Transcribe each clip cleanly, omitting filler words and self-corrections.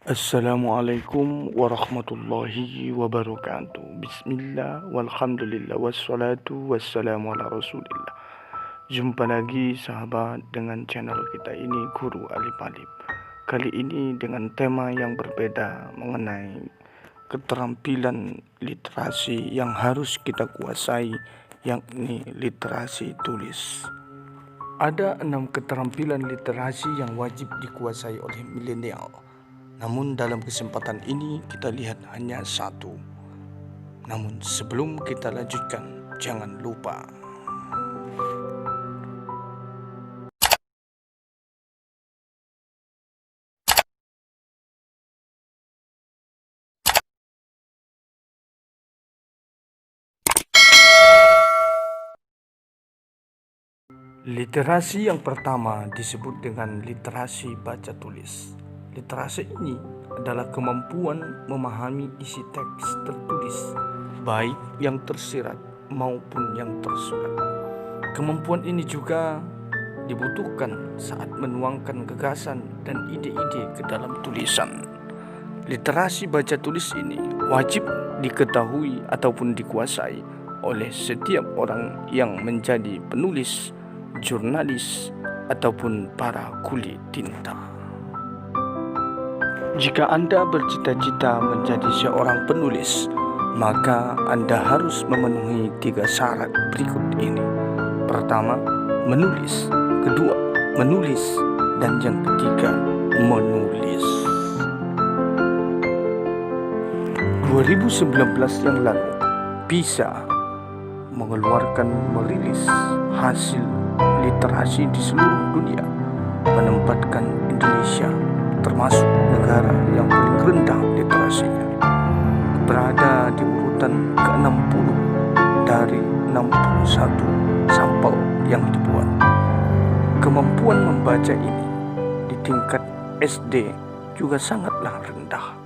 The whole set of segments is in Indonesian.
Assalamualaikum warahmatullahi wabarakatuh. Bismillah, walhamdulillah, wassalatu wassalamu ala rasulillah. Jumpa lagi sahabat dengan channel kita ini, Guru Alif Alif. Kali ini dengan tema yang berbeda mengenai keterampilan literasi yang harus kita kuasai, yakni literasi tulis. Ada 6 keterampilan literasi yang wajib dikuasai oleh milenial. Namun dalam kesempatan ini kita lihat hanya satu. Namun sebelum kita lanjutkan, jangan lupa literasi yang pertama disebut dengan literasi baca tulis. Literasi ini adalah kemampuan memahami isi teks tertulis, baik yang tersirat maupun yang tersurat. Kemampuan ini juga dibutuhkan saat menuangkan gagasan dan ide-ide ke dalam tulisan. Literasi baca tulis ini wajib diketahui ataupun dikuasai oleh setiap orang yang menjadi penulis, jurnalis, ataupun para kuli tinta. Jika Anda bercita-cita menjadi seorang penulis, maka Anda harus memenuhi 3 syarat berikut ini. Pertama, menulis. Kedua, menulis. Dan yang ketiga, menulis. 2019 yang lalu, PISA merilis hasil literasi di seluruh dunia, menempatkan Indonesia termasuk negara yang paling rendah literasinya, berada di urutan ke-60 dari 61 sampel yang dibuat. Kemampuan membaca ini di tingkat SD juga sangatlah rendah.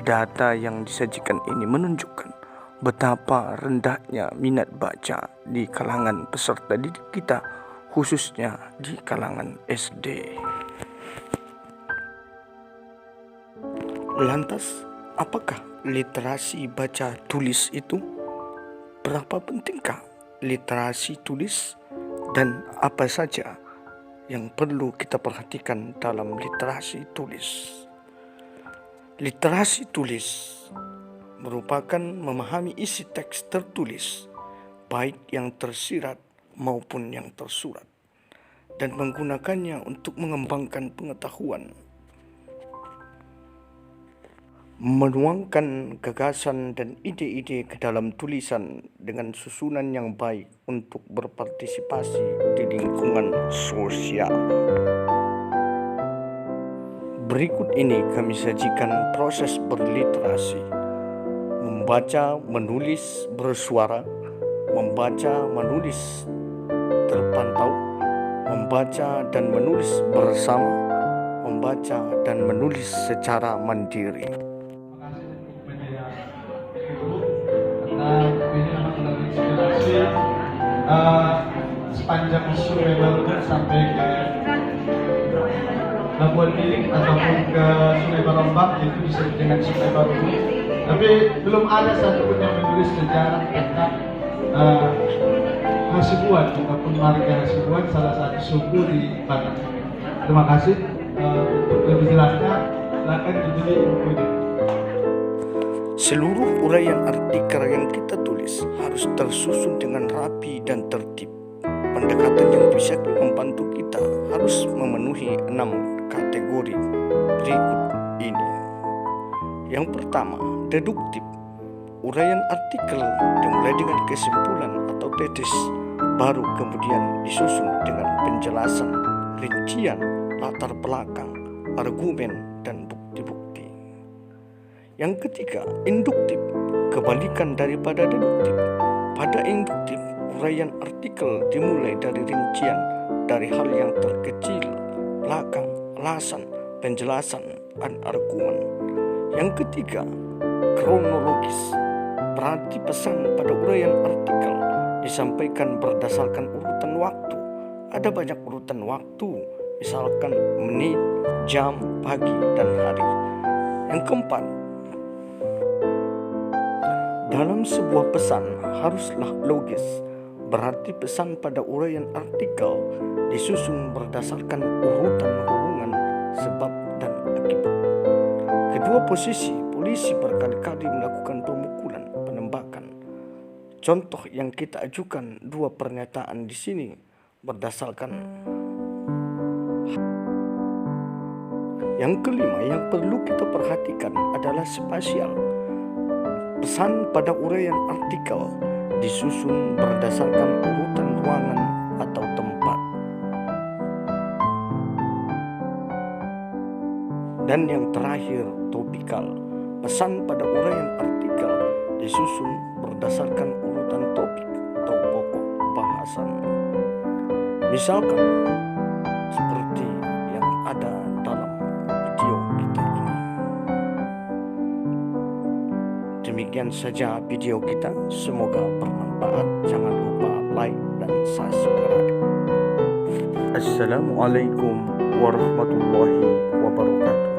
Data yang disajikan ini menunjukkan betapa rendahnya minat baca di kalangan peserta didik kita, khususnya di kalangan SD. Lantas, apakah literasi baca tulis itu? Berapa pentingkah literasi tulis dan apa saja yang perlu kita perhatikan dalam literasi tulis? Literasi tulis merupakan memahami isi teks tertulis, baik yang tersirat maupun yang tersurat, dan menggunakannya untuk mengembangkan pengetahuan, menuangkan gagasan dan ide-ide ke dalam tulisan dengan susunan yang baik untuk berpartisipasi di lingkungan sosial. Berikut ini kami sajikan proses berliterasi: membaca, menulis, bersuara, membaca, menulis, terpantau, membaca dan menulis bersama, membaca dan menulis secara mandiri. Sepanjang Sungai Baru sampai ke Labuan Bilik ataupun ke Sungai Barombak, itu disebut dengan Sungai Baru. Tapi belum ada satupun yang menulis sejarah tentang Hasibuan ataupun marga Hasibuan, salah satu suku di Batak. Terima kasih. Untuk lebih jelasnya, silakan dibeli bukunya. Seluruh uraian artikel yang kita tulis harus tersusun dengan rapi dan tertib. Pendekatan yang bisa membantu kita harus memenuhi 6 kategori berikut ini. Yang pertama, deduktif. Uraian artikel dimulai dengan kesimpulan atau tesis, baru kemudian disusun dengan penjelasan, rincian, latar belakang, argumen, dan bukti-bukti. Yang ketiga, induktif, kebalikan daripada deduktif. Pada induktif, uraian artikel dimulai dari rincian, dari hal yang terkecil, belakang, alasan, penjelasan, dan argumen. Yang ketiga, kronologis, berarti pesan pada uraian artikel disampaikan berdasarkan urutan waktu. Ada banyak urutan waktu, misalkan menit, jam, pagi, dan hari. Yang keempat, dalam sebuah pesan haruslah logis. Berarti pesan pada uraian artikel disusun berdasarkan urutan hubungan sebab dan akibat. Kedua posisi, polisi berkali-kali melakukan pemukulan, penembakan. Contoh yang kita ajukan dua pernyataan di sini berdasarkan. Yang kelima yang perlu kita perhatikan adalah spasial. Pesan pada uraian artikel disusun berdasarkan urutan ruangan atau tempat. Dan yang terakhir, topikal. Pesan pada uraian artikel disusun berdasarkan urutan topik atau pokok bahasan. Misalkan seperti yang ada dalam video kita ini. Demikian saja video kita, semoga bermanfaat. Jangan lupa like dan subscribe. Assalamualaikum warahmatullahi wabarakatuh.